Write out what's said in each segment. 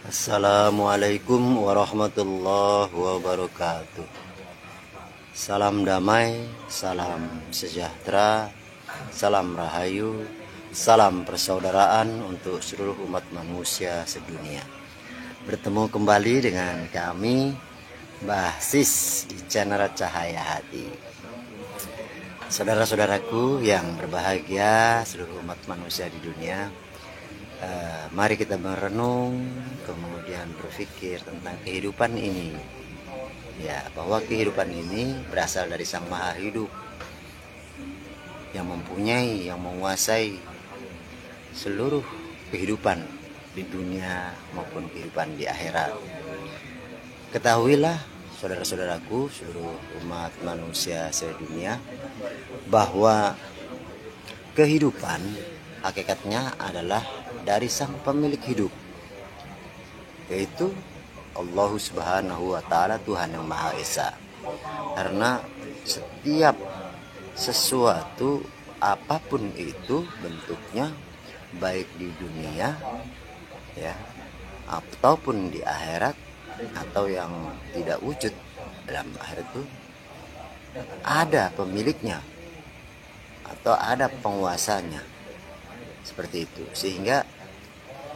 Assalamualaikum warahmatullahi wabarakatuh. Salam damai, salam sejahtera, salam rahayu, salam persaudaraan untuk seluruh umat manusia sedunia. Bertemu kembali dengan kami, Mbah Sis, di channel Cahaya Hati. Saudara-saudaraku yang berbahagia, seluruh umat manusia di dunia, mari kita merenung, kemudian berpikir tentang kehidupan ini. Ya, bahwa kehidupan ini berasal dari Sang Maha Hidup yang mempunyai, yang menguasai seluruh kehidupan di dunia maupun kehidupan di akhirat. Ketahuilah saudara-saudaraku, seluruh umat manusia sedunia, bahwa kehidupan hakikatnya adalah dari Sang Pemilik hidup, yaitu Allah Subhanahu wa Ta'ala, Tuhan yang Maha Esa. Karena setiap sesuatu apapun itu bentuknya, baik di dunia ya ataupun di akhirat, atau yang tidak wujud dalam akhirat, itu ada pemiliknya atau ada penguasanya, seperti itu. Sehingga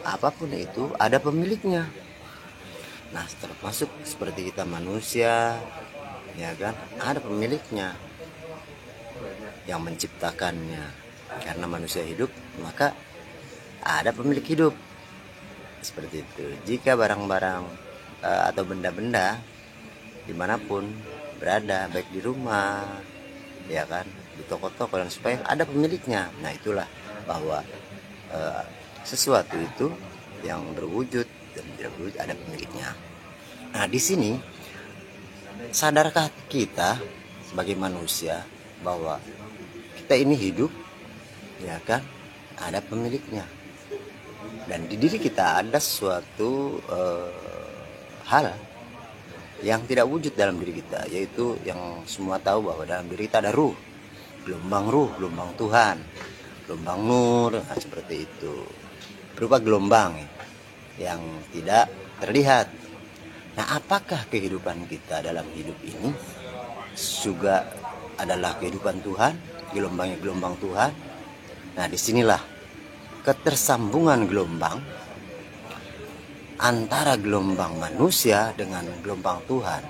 apapun itu ada pemiliknya. Nah, termasuk seperti kita manusia, ya kan, ada pemiliknya yang menciptakannya. Karena manusia hidup, maka ada pemilik hidup, seperti itu. Jika barang-barang atau benda-benda dimanapun berada, baik di rumah, ya kan, di toko-toko dan supaya ada pemiliknya. Nah, itulah bahwa sesuatu itu yang berwujud dan tidak berwujud ada pemiliknya. Nah, di sini sadarkah kita sebagai manusia bahwa kita ini hidup, ya kan, ada pemiliknya, dan di diri kita ada suatu hal yang tidak wujud dalam diri kita, yaitu yang semua tahu bahwa dalam diri kita ada ruh, gelombang Tuhan, gelombang nur, nah, seperti itu, berupa gelombang yang tidak terlihat. Nah, apakah kehidupan kita dalam hidup ini juga adalah kehidupan Tuhan, gelombangnya gelombang Tuhan? Nah, disinilah ketersambungan gelombang antara gelombang manusia dengan gelombang Tuhan.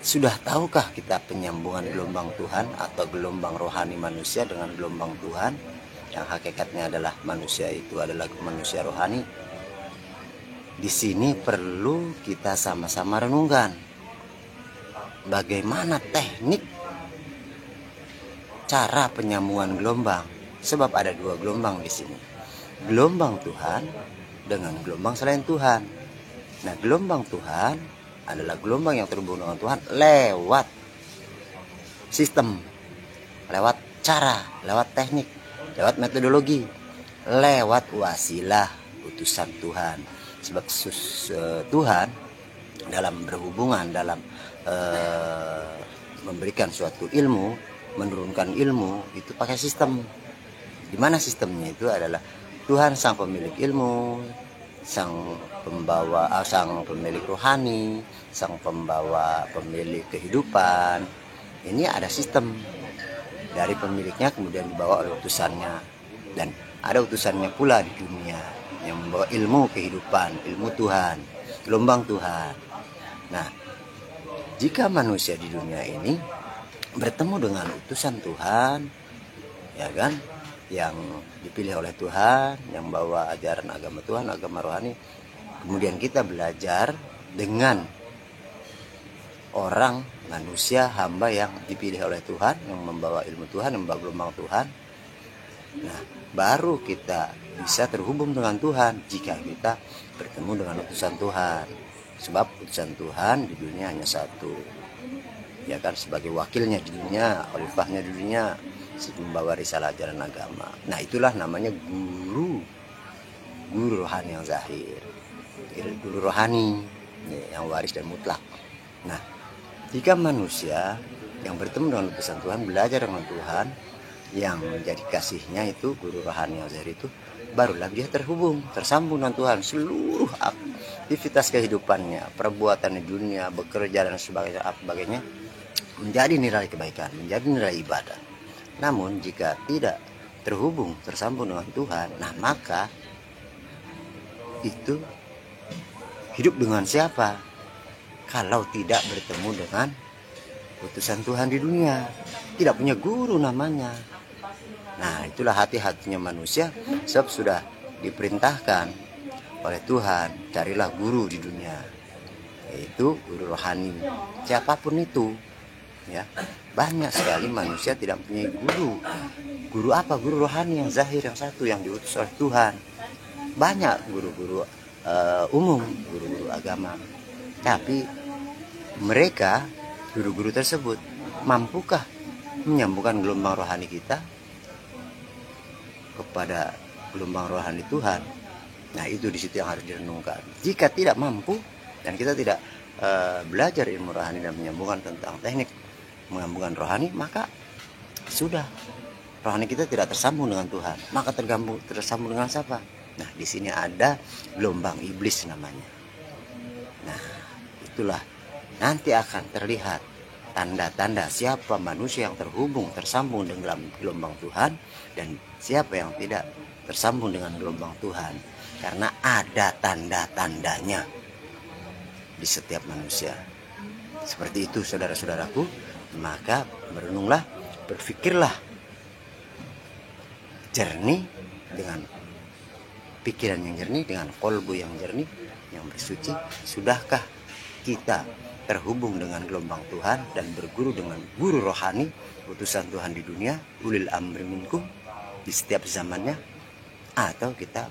Sudah tahukah kita penyambungan gelombang Tuhan atau gelombang rohani manusia dengan gelombang Tuhan, yang hakikatnya adalah manusia itu adalah manusia rohani? Di sini perlu kita sama-sama renungkan bagaimana teknik cara penyambungan gelombang, sebab ada dua gelombang di sini, gelombang Tuhan dengan gelombang selain Tuhan. Nah, gelombang Tuhan adalah gelombang yang terhubung dengan Tuhan lewat sistem, lewat cara, lewat teknik, lewat metodologi, lewat wasilah utusan Tuhan. Sebab Tuhan dalam berhubungan, dalam memberikan suatu ilmu, menurunkan ilmu, itu pakai sistem. Di mana sistemnya itu adalah Tuhan sang pemilik ilmu, sang pembawa, sang pemilik rohani, sang pembawa, pemilik kehidupan. Ini ada sistem dari pemiliknya, kemudian dibawa oleh utusannya, dan ada utusannya pula di dunia yang membawa ilmu kehidupan, ilmu Tuhan, gelombang Tuhan. Nah, jika manusia di dunia ini bertemu dengan utusan Tuhan, ya kan, yang dipilih oleh Tuhan, yang bawa ajaran agama Tuhan, agama rohani, kemudian kita belajar dengan orang, manusia, hamba yang dipilih oleh Tuhan, yang membawa ilmu Tuhan, yang membawa gelombang Tuhan. Nah, baru kita bisa terhubung dengan Tuhan jika kita bertemu dengan utusan Tuhan. Sebab utusan Tuhan di dunia hanya satu, ya kan, sebagai wakilnya di dunia, khalifahnya di dunia, membawa risalah ajaran agama. Nah, itulah namanya guru rohani yang zahir, guru rohani yang waris dan mutlak. Nah, jika manusia yang bertemu dengan utusan Tuhan, belajar dengan Tuhan, yang menjadi kasihnya itu guru rohani yang zahir itu, barulah dia terhubung, tersambung dengan Tuhan. Seluruh aktivitas kehidupannya, perbuatan di dunia, bekerja dan sebagainya menjadi nilai kebaikan, menjadi nilai ibadah. Namun jika tidak terhubung, tersambung dengan Tuhan, nah maka itu hidup dengan siapa? Kalau tidak bertemu dengan utusan Tuhan di dunia, tidak punya guru namanya. Nah, itulah hati-hatinya manusia, sebab sudah diperintahkan oleh Tuhan, carilah guru di dunia, yaitu guru rohani, siapapun itu. Ya, banyak sekali manusia tidak punya guru. Guru apa? Guru rohani yang zahir, yang satu, yang diutus oleh Tuhan. Banyak guru-guru umum, guru-guru agama, tapi mereka, guru-guru tersebut, mampukah menyambungkan gelombang rohani kita kepada gelombang rohani Tuhan? Nah, itu di situ yang harus direnungkan. Jika tidak mampu dan kita tidak belajar ilmu rohani dan menyambungkan tentang teknik menyambungkan rohani, maka sudah rohani kita tidak tersambung dengan Tuhan. Maka tersambung dengan siapa? Nah, di sini ada gelombang iblis namanya. Nah, itulah nanti akan terlihat tanda-tanda siapa manusia yang terhubung, tersambung dengan gelombang Tuhan, dan siapa yang tidak tersambung dengan gelombang Tuhan. Karena ada tanda-tandanya di setiap manusia. Seperti itu, saudara-saudaraku. Maka merenunglah, berpikirlah jernih, dengan pikiran yang jernih, dengan kolbu yang jernih, yang bersuci. Sudahkah kita terhubung dengan gelombang Tuhan dan berguru dengan guru rohani, utusan Tuhan di dunia, ulil amri minkum, di setiap zamannya? Atau kita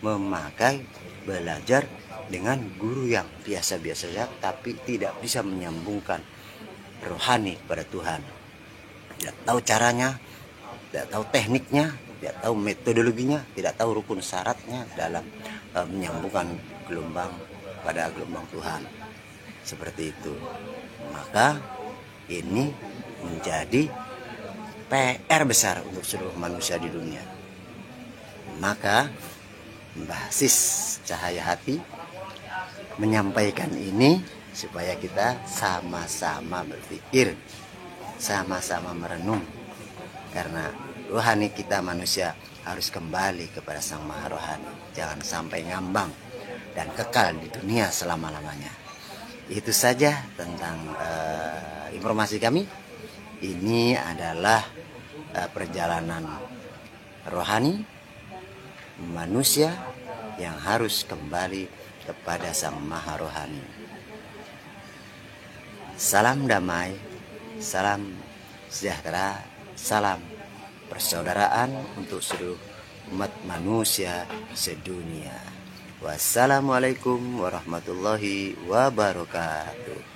memakai, belajar dengan guru yang biasa-biasa saja, tapi tidak bisa menyambungkan rohani kepada Tuhan, tidak tahu caranya, tidak tahu tekniknya, tidak tahu metodologinya, tidak tahu rukun syaratnya dalam menyambungkan gelombang pada gelombang Tuhan. Seperti itu. Maka ini menjadi PR besar untuk seluruh manusia di dunia. Maka Basis Cahaya Hati menyampaikan ini supaya kita sama-sama berpikir, sama-sama merenung. Karena rohani kita manusia harus kembali kepada Sang Maha Rohani. Jangan sampai ngambang dan kekal di dunia selama-lamanya. Itu saja tentang informasi kami. Ini adalah perjalanan rohani manusia yang harus kembali kepada Sang Maha Rohani. Salam damai, salam sejahtera, salam persaudaraan untuk seluruh umat manusia sedunia. Wassalamualaikum warahmatullahi wabarakatuh.